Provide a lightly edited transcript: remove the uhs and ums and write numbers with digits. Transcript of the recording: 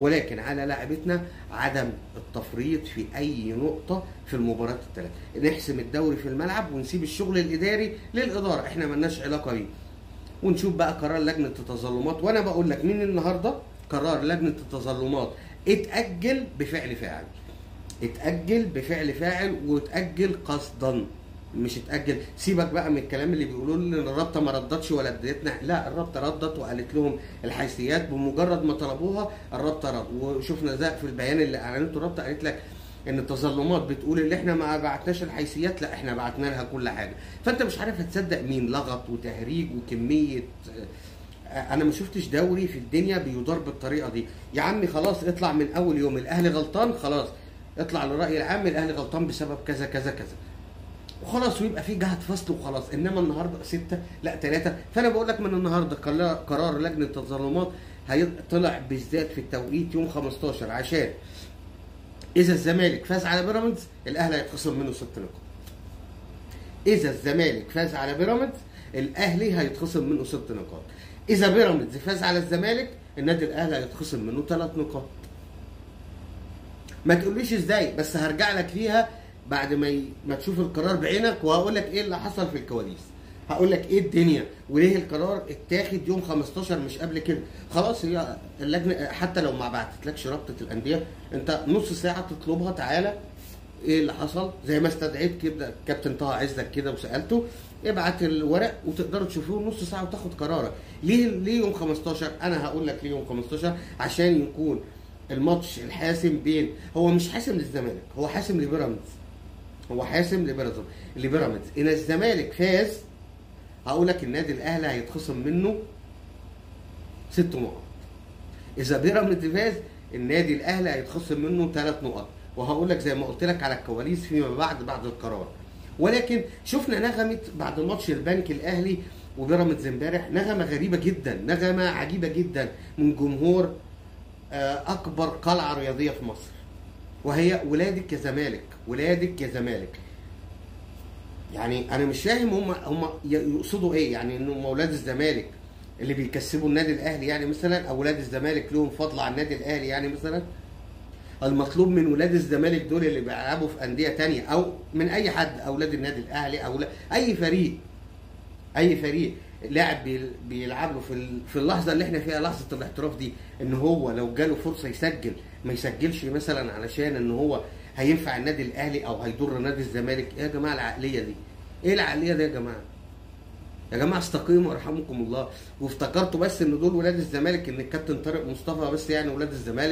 ولكن على لاعبتنا عدم التفريط في اي نقطه في المباريات الثلاثه، نحسم الدوري في الملعب ونسيب الشغل الاداري للاداره، احنا مالناش علاقه بيه. ونشوف بقى قرار لجنه التظلمات. وانا بقول لك من النهارده قرار لجنه التظلمات اتاجل بفعل فاعل، اتاجل بفعل فاعل واتاجل قصدا، مش اتاجل. سيبك بقى من الكلام اللي بيقولوا لي ان الرابطه ما ردتش ولا اديتنا، لا الرابطه ردت وقالت لهم الحيثيات بمجرد ما طلبوها الرابطه رد. وشفنا ده في البيان اللي اعلنته الرابطه، قالت لك ان التظلمات بتقول ان احنا ما بعتناش الحيثيات، لا احنا بعتنا لها كل حاجه. فانت مش عارف هتصدق مين، لغط وتهريج وكميه. انا ما شفتش دوري في الدنيا بيدار بالطريقه دي. يا عمي خلاص اطلع من اول يوم الاهلي غلطان، خلاص اطلع للراي العام الاهلي غلطان بسبب كذا كذا كذا وخلاص، ويبقى في جهه فصل وخلاص. انما النهارده 6 لا 3. فانا بقول لك من النهارده قرار لجنه التظلمات هيطلع بالذات في التوقيت يوم 15، عشان اذا الزمالك فاز على بيراميدز الاهلي هيتخصم منه 6 نقاط. اذا الزمالك فاز على بيراميدز الاهلي هيتخصم منه 6 نقاط. اذا بيراميدز فاز على الزمالك النادي الاهلي هيتخصم منه 3 نقاط. ما تقوليش ازاي، بس هرجع لك فيها بعد ما تشوف القرار بعينك، وهقول لك ايه اللي حصل في الكواليس. هقول لك ايه الدنيا وليه القرار اتاخد يوم 15 مش قبل كده. خلاص هي اللجنه حتى لو ما بعتتلكش رابطه الانديه، انت نص ساعه تطلبها تعالى ايه اللي حصل، زي ما استدعيت كده كابتن طه عزك كده وسالته ابعت الورق وتقدروا تشوفوه نص ساعه وتاخد قرارك. ليه يوم 15؟ انا هقول لك ليه يوم 15، عشان يكون الماتش الحاسم بين، هو مش حاسم للزمالك، هو حاسم لبيراميدز، هو حاسم لبيراميدز. ان الزمالك فاز هقول لك النادي الاهلي هيتخصم منه 6 نقط. اذا بيراميدز فاز النادي الاهلي هيتخصم منه 3 نقط. وهقول لك زي ما قلت لك على الكواليس فيما بعد القرار. ولكن شفنا نغمه بعد ماتش البنك الاهلي وبيراميدز امبارح، نغمه غريبه جدا، نغمه عجيبه جدا من جمهور اكبر قلعه رياضيه في مصر، وهي ولادك يا زمالك، ولادك يا زمالك. يعني انا مش فاهم هم يقصدوا ايه، يعني ان هم اولاد الزمالك اللي بيكسبوا النادي الاهلي يعني مثلا، او ولاد الزمالك لهم فضل على النادي الاهلي يعني مثلا. المطلوب من ولاد الزمالك دول اللي بيلعبوا في انديه تانية او من اي حد، اولاد النادي الاهلي او اي فريق لاعب بيلعب له في اللحظه اللي احنا فيها لحظه الاحتراف دي، ان هو لو جاله فرصه يسجل ما يسجلش مثلا علشان ان هو هينفع النادي الاهلي او هيضر نادي الزمالك. ايه يا جماعه العقليه دي؟ ايه العقليه دي يا جماعه؟ يا جماعه استقيموا يرحمكم الله. وافتكرتوا بس ان دول ولاد الزمالك، ان الكابتن طارق مصطفى بس يعني ولاد الزمالك.